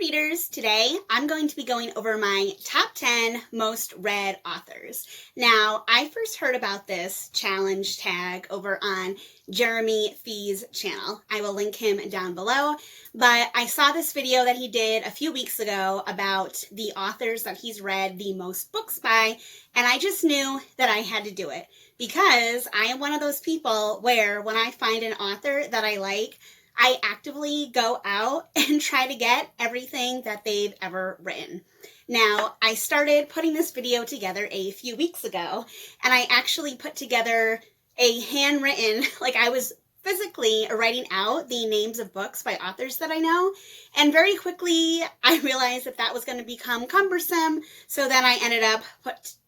readers, today I'm going to be going over my top 10 most read authors. Now, I first heard about this challenge tag over on Jeremy Fee's channel. I will link him down below, but I saw this video that he did a few weeks ago about the authors that he's read the most books by, and I just knew that I had to do it because I am one of those people where when I find an author that I like, I actively go out and try to get everything that they've ever written. Now, I started putting this video together a few weeks ago, and I actually put together a handwritten, like I was physically writing out the names of books by authors that I know, and very quickly I realized that that was going to become cumbersome, so then I ended up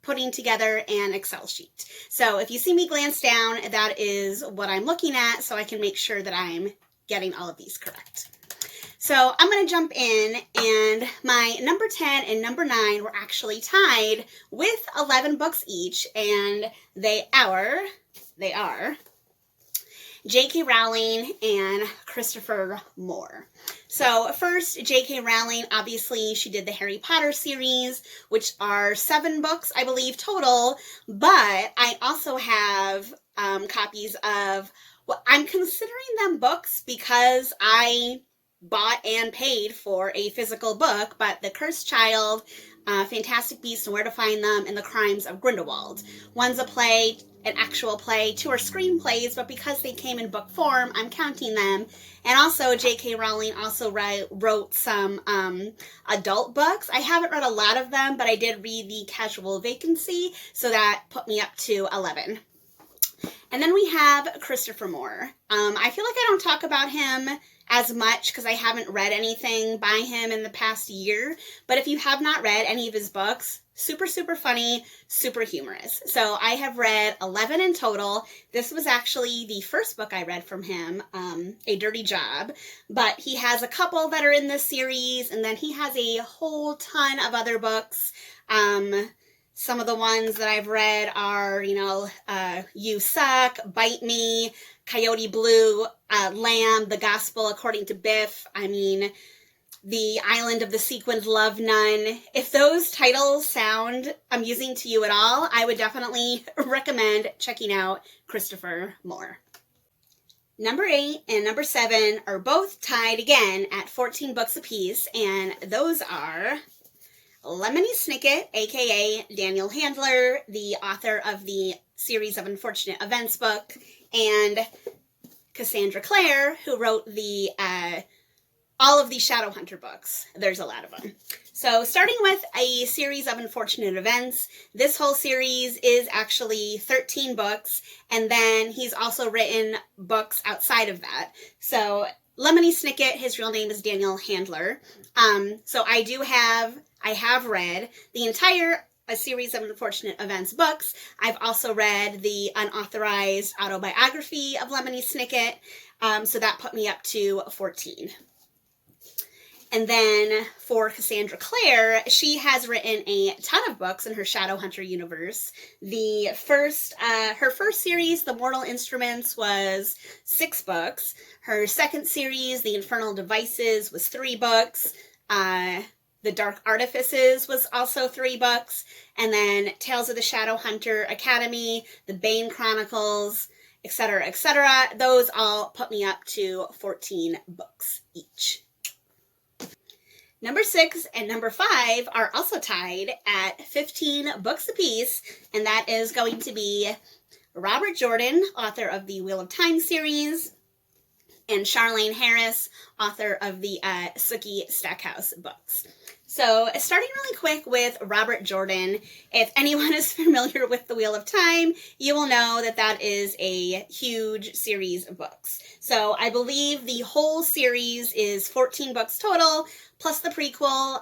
putting together an Excel sheet. So if you see me glance down, that is what I'm looking at, so I can make sure that I'm getting all of these correct. So I'm going to jump in, and my number 10 and number 9 were actually tied with 11 books each, and they are J.K. Rowling and Christopher Moore. So first, J.K. Rowling, obviously she did the Harry Potter series, which are 7 books, I believe, total, but I also have copies of, well, I'm considering them books because I bought and paid for a physical book, but The Cursed Child, Fantastic Beasts and Where to Find Them, and The Crimes of Grindelwald. One's a play, an actual play, 2 are screenplays, but because they came in book form, I'm counting them. And also, J.K. Rowling also wrote some adult books. I haven't read a lot of them, but I did read The Casual Vacancy, so that put me up to 11. And then we have Christopher Moore. I feel like I don't talk about him as much because I haven't read anything by him in the past year. But if you have not read any of his books, super, super funny, super humorous. So I have read 11 in total. This was actually the first book I read from him, A Dirty Job. But he has a couple that are in this series, and then he has a whole ton of other books. Some of the ones that I've read are, You Suck, Bite Me, Coyote Blue, Lamb, The Gospel According to Biff. I mean, The Island of the Sequined Love Nun. If those titles sound amusing to you at all, I would definitely recommend checking out Christopher Moore. Number 8 and number 7 are both tied again at 14 books apiece, and those are Lemony Snicket, aka Daniel Handler, the author of the Series of Unfortunate Events book, and Cassandra Clare, who wrote the all of the Shadowhunter books. There's a lot of them. So starting with A Series of Unfortunate Events, this whole series is actually 13 books, and then he's also written books outside of that. So Lemony Snicket, his real name is Daniel Handler. So I have read the entire A Series of Unfortunate Events books. I've also read the unauthorized autobiography of Lemony Snicket, so that put me up to 14. And then for Cassandra Clare, she has written a ton of books in her Shadowhunter universe. Her first series, The Mortal Instruments, was 6 books. Her second series, The Infernal Devices, was 3 books. The Dark Artifices was also 3 books. And then Tales of the Shadowhunter Academy, The Bane Chronicles, etc., etc. Those all put me up to 14 books each. Number 6 and number 5 are also tied at 15 books apiece, and that is going to be Robert Jordan, author of the Wheel of Time series, and Charlaine Harris, author of the Sookie Stackhouse books. So starting really quick with Robert Jordan, if anyone is familiar with the Wheel of Time, you will know that that is a huge series of books. So I believe the whole series is 14 books total, plus the prequel,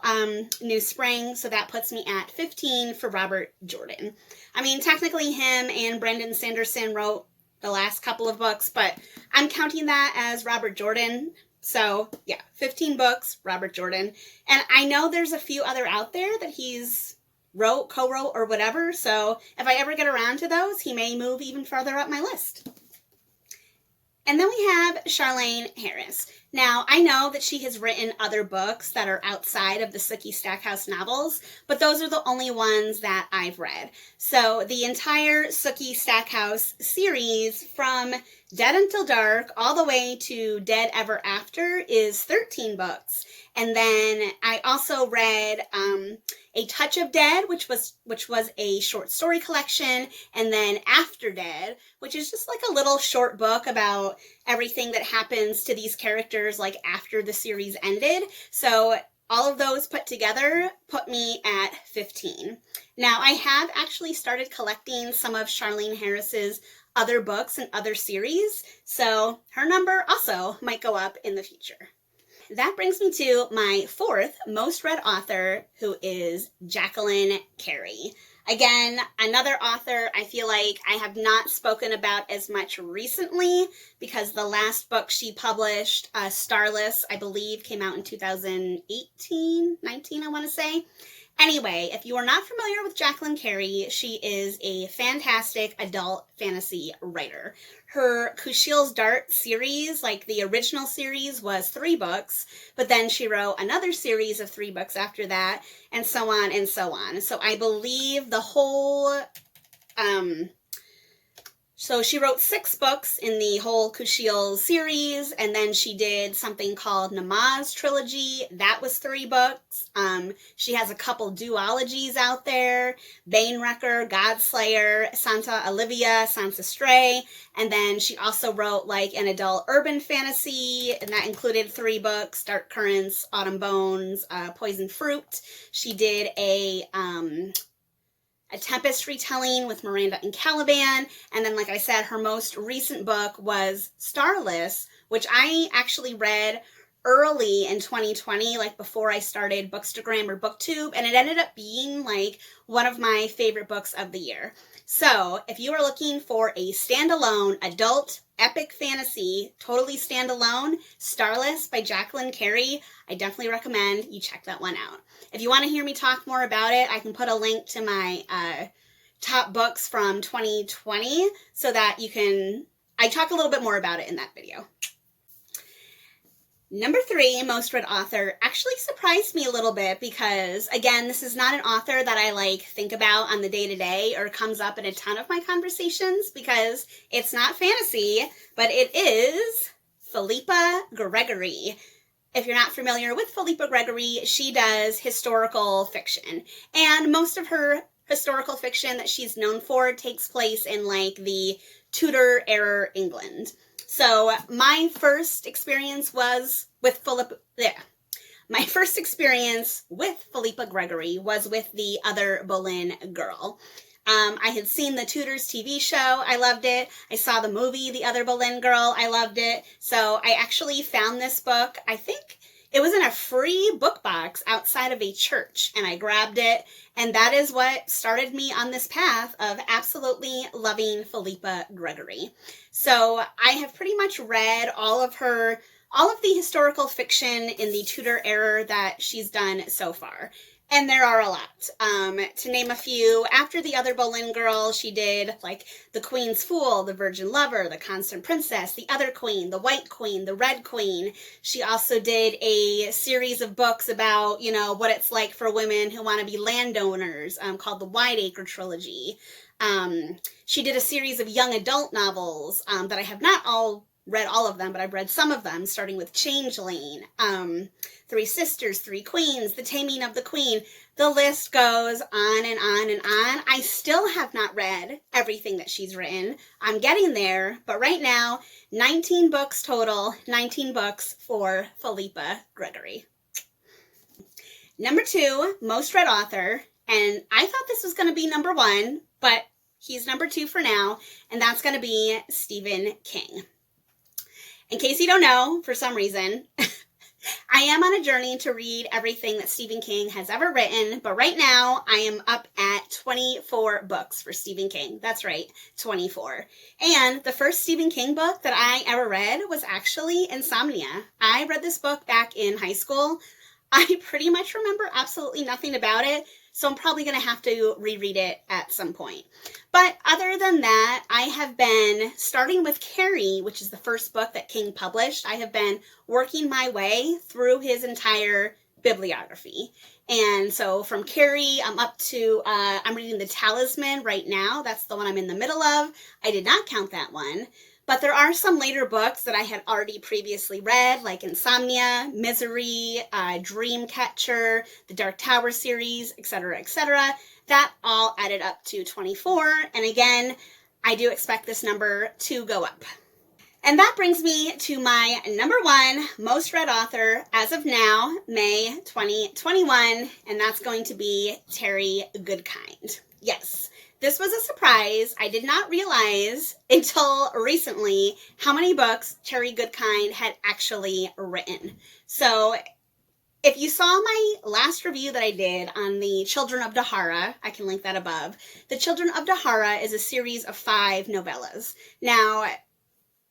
New Spring, so that puts me at 15 for Robert Jordan. I mean, technically him and Brandon Sanderson wrote the last couple of books, but I'm counting that as Robert Jordan. So yeah, 15 books, Robert Jordan. And I know there's a few other out there that he's wrote, co-wrote, or whatever, so if I ever get around to those, he may move even further up my list. And then we have Charlaine Harris. Now, I know that she has written other books that are outside of the Sookie Stackhouse novels, but those are the only ones that I've read. So the entire Sookie Stackhouse series from Dead Until Dark all the way to Dead Ever After is 13 books. And then I also read A Touch of Dead, which was a short story collection, and then After Dead, which is just like a little short book about everything that happens to these characters like after the series ended. So all of those put together put me at 15. Now, I have actually started collecting some of Charlaine Harris's other books and other series, so her number also might go up in the future. That brings me to my fourth most read author, who is Jacqueline Carey. Again, another author I feel like I have not spoken about as much recently because the last book she published, Starless, I believe, came out in 2018, 19, I want to say. Anyway, if you are not familiar with Jacqueline Carey, she is a fantastic adult fantasy writer. Her Kushiel's Dart series, like the original series, was 3 books, but then she wrote another series of 3 books after that, and so on and so on. So I believe the whole, so she wrote 6 books in the whole Kushiel series, and then she did something called Namaz Trilogy. That was 3 books. She has a couple duologies out there, Banewrecker, Godslayer, Santa Olivia, Sansa Stray, and then she also wrote like an adult urban fantasy, and that included 3 books, Dark Currents, Autumn Bones, Poison Fruit. She did a Tempest retelling with Miranda and Caliban. And then, like I said, her most recent book was Starless, which I actually read early in 2020, like before I started Bookstagram or BookTube, and it ended up being like one of my favorite books of the year. So if you are looking for a standalone adult epic fantasy, totally standalone, Starless by Jacqueline Carey, I definitely recommend you check that one out. If you want to hear me talk more about it, I can put a link to my top books from 2020 so that I talk a little bit more about it in that video. Number 3 most read author actually surprised me a little bit because, again, this is not an author that I think about on the day-to-day or comes up in a ton of my conversations because it's not fantasy, but it is Philippa Gregory. If you're not familiar with Philippa Gregory, she does historical fiction, and most of her historical fiction that she's known for takes place in the Tudor era England. So my first experience with Philippa Gregory was with The Other Boleyn Girl. I had seen the Tudors TV show. I loved it. I saw the movie The Other Boleyn Girl. I loved it. So I actually found this book. I think it was in a free book box outside of a church, and I grabbed it. And that is what started me on this path of absolutely loving Philippa Gregory. So I have pretty much read all of the historical fiction in the Tudor era that she's done so far. And there are a lot. To name a few, after The Other Boleyn Girl, she did The Queen's Fool, The Virgin Lover, The Constant Princess, The Other Queen, The White Queen, The Red Queen. She also did a series of books about, what it's like for women who want to be landowners, called the Wideacre Trilogy. She did a series of young adult novels that I have not read all of them, but I've read some of them, starting with Changeling, 3 Sisters, 3 Queens, The Taming of the Queen. The list goes on and on and on. I still have not read everything that she's written. I'm getting there, but right now, 19 books total, 19 books for Philippa Gregory. Number 2, most read author, and I thought this was going to be number 1, but he's number 2 for now, and that's going to be Stephen King. In case you don't know, for some reason, I am on a journey to read everything that Stephen King has ever written, but right now I am up at 24 books for Stephen King. That's right, 24. And the first Stephen King book that I ever read was actually Insomnia. I read this book back in high school. I pretty much remember absolutely nothing about it, so I'm probably going to have to reread it at some point. But other than that, I have been starting with Carrie, which is the first book that King published. I have been working my way through his entire bibliography. And so from Carrie, I'm up to, I'm reading The Talisman right now. That's the one I'm in the middle of. I did not count that one. But there are some later books that I had already previously read, like Insomnia, Misery, Dreamcatcher, the Dark Tower series, etc., etc. That all added up to 24. And again, I do expect this number to go up. And that brings me to my number one most read author as of now, May 2021, and that's going to be Terry Goodkind. Yes. This was a surprise. I did not realize until recently how many books Terry Goodkind had actually written. So if you saw my last review that I did on the Children of Dahara, I can link that above. The Children of Dahara is a series of 5 novellas. Now,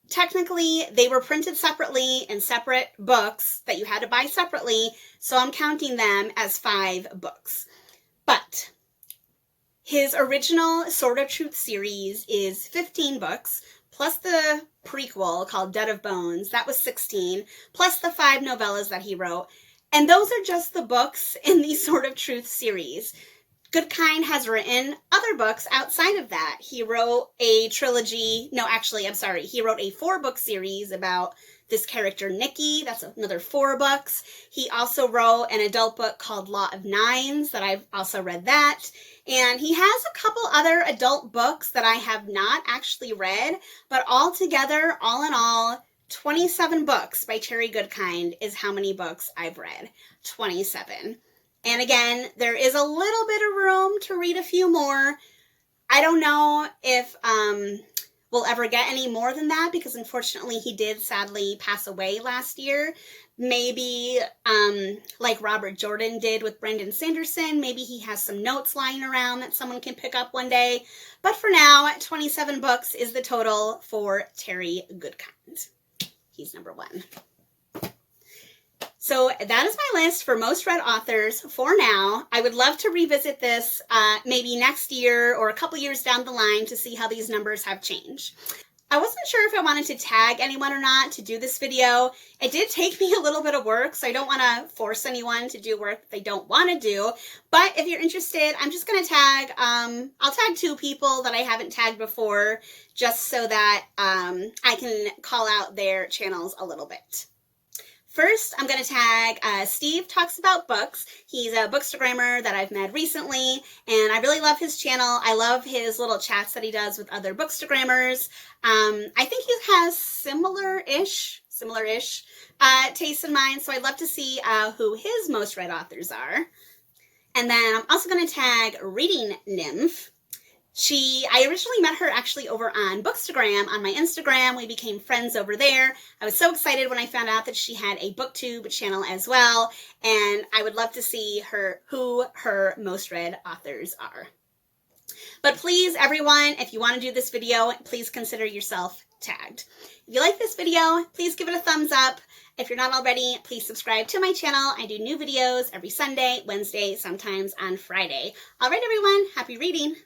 technically, they were printed separately in separate books that you had to buy separately, so I'm counting them as 5 books. But his original Sword of Truth series is 15 books, plus the prequel called Dead of Bones, that was 16, plus the 5 novellas that he wrote. And those are just the books in the Sword of Truth series. Goodkind has written other books outside of that. He wrote a trilogy, no, actually, I'm sorry. He wrote a 4-book series about this character, Nikki. That's another 4 books. He also wrote an adult book called Law of Nines that I've also read that. And he has a couple other adult books that I have not actually read, but altogether, all in all, 27 books by Terry Goodkind is how many books I've read. 27. And again, there is a little bit of room to read a few more. I don't know if we'll ever get any more than that because unfortunately he did sadly pass away last year. Maybe like Robert Jordan did with Brandon Sanderson, maybe he has some notes lying around that someone can pick up one day. But for now, 27 books is the total for Terry Goodkind. He's number 1. So that is my list for most read authors for now. I would love to revisit this maybe next year or a couple years down the line to see how these numbers have changed. I wasn't sure if I wanted to tag anyone or not to do this video. It did take me a little bit of work, so I don't want to force anyone to do work they don't want to do. But if you're interested, I'm just going to tag, I'll tag 2 people that I haven't tagged before, just so that I can call out their channels a little bit. First, I'm going to tag Steve Talks About Books. He's a bookstagrammer that I've met recently, and I really love his channel. I love his little chats that he does with other bookstagrammers. I think he has similar-ish tastes in mind, so I'd love to see who his most read authors are. And then I'm also going to tag Reading Nymph. I originally met her actually over on Bookstagram on my Instagram. We became friends over there. I was so excited when I found out that she had a BookTube channel as well, and I would love to see who her most read authors are. But please, everyone, if you want to do this video, please consider yourself tagged. If you like this video, please give it a thumbs up. If you're not already, please subscribe to my channel. I do new videos every Sunday, Wednesday, sometimes on Friday. All right, everyone, happy reading.